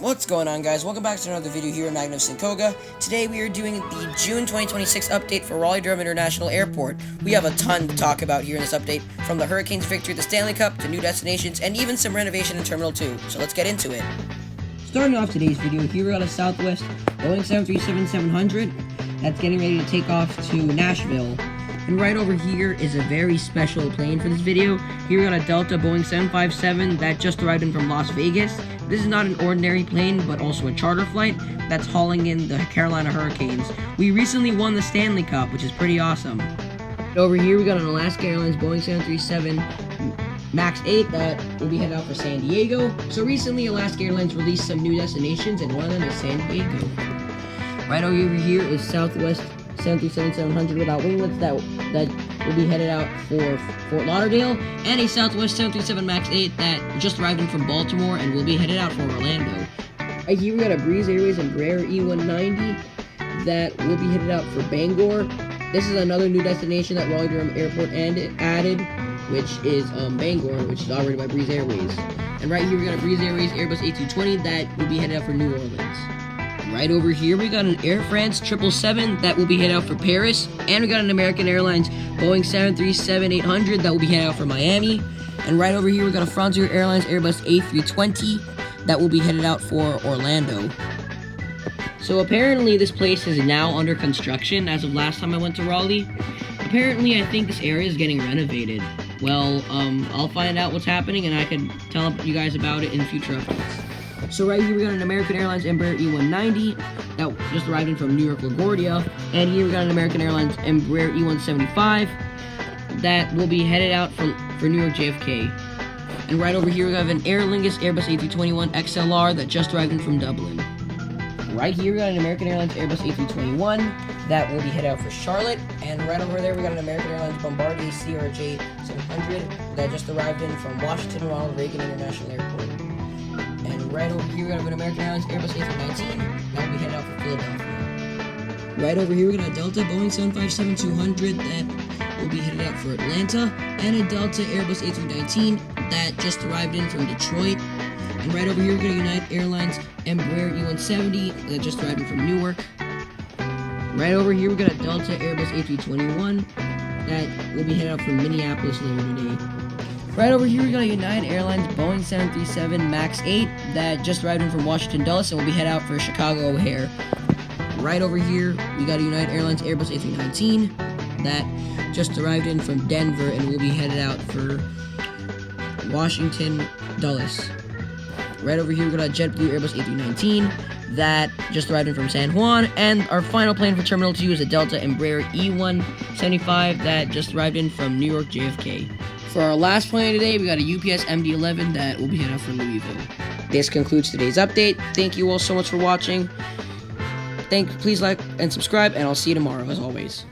What's going on, guys? Welcome back to another video here at Magnificent Koga. Today we are doing the June 2026 update for Raleigh Durham International Airport. We have a ton to talk about here in this update, from the Hurricanes' victory at the Stanley Cup to new destinations and even some renovation in Terminal 2. So let's get into it. Starting off today's video, here we got a Southwest Boeing 737-700 that's getting ready to take off to Nashville. And right over here is a very special plane for this video. Here we got a Delta Boeing 757 that just arrived in from Las Vegas. This is not an ordinary plane, but also a charter flight that's hauling in the Carolina Hurricanes. We recently won the Stanley Cup, which is pretty awesome. Over here we got an Alaska Airlines Boeing 737 MAX 8 that will be headed out for San Diego. So recently Alaska Airlines released some new destinations, and one of them is San Diego. Right over here is Southwest 737-700 without winglets that will be headed out for Fort Lauderdale, and a Southwest 737 MAX 8 that just arrived in from Baltimore and will be headed out for Orlando. Right here we got a Breeze Airways Embraer E190 that will be headed out for Bangor. This is another new destination that Raleigh Durham Airport added, which is Bangor, which is operated by Breeze Airways. And right here we got a Breeze Airways Airbus A220 that will be headed out for New Orleans. Right over here, we got an Air France 777 that will be headed out for Paris, and we got an American Airlines Boeing 737-800 that will be headed out for Miami. And right over here, we got a Frontier Airlines Airbus A320 that will be headed out for Orlando. So apparently, this place is now under construction as of last time I went to Raleigh. Apparently, I think this area is getting renovated. Well, I'll find out what's happening, and I can tell you guys about it in future updates. So right here we got an American Airlines Embraer E190 that just arrived in from New York LaGuardia, and here we got an American Airlines Embraer E175 that will be headed out for New York JFK. And right over here we have an Aer Lingus Airbus A321 XLR that just arrived in from Dublin. Right here we got an American Airlines Airbus A321 that will be headed out for Charlotte, and right over there we got an American Airlines Bombardier CRJ700 that just arrived in from Washington Ronald Reagan International Airport. And right over here we got an American Airlines Airbus A319 that will be headed out for Philadelphia. Right over here we got a Delta Boeing 757-200 that will be headed out for Atlanta, and a Delta Airbus A319 that just arrived in from Detroit. And right over here we got a United Airlines Embraer E170 that just arrived in from Newark. Right over here we got a Delta Airbus A321 that will be headed out from Minneapolis later today. Right over here we got a United Airlines Boeing 737 MAX 8 that just arrived in from Washington Dulles and will be headed out for Chicago O'Hare. Right over here we got a United Airlines Airbus A319 that just arrived in from Denver and will be headed out for Washington Dulles. Right over here we got a JetBlue Airbus A319 that just arrived in from San Juan, and our final plane for Terminal 2 is a Delta Embraer E175 that just arrived in from New York JFK. For our last plane today, we got a UPS MD-11 that will be headed out for Louisville. This concludes today's update. Thank you all so much for watching. Please like and subscribe, and I'll see you tomorrow as always.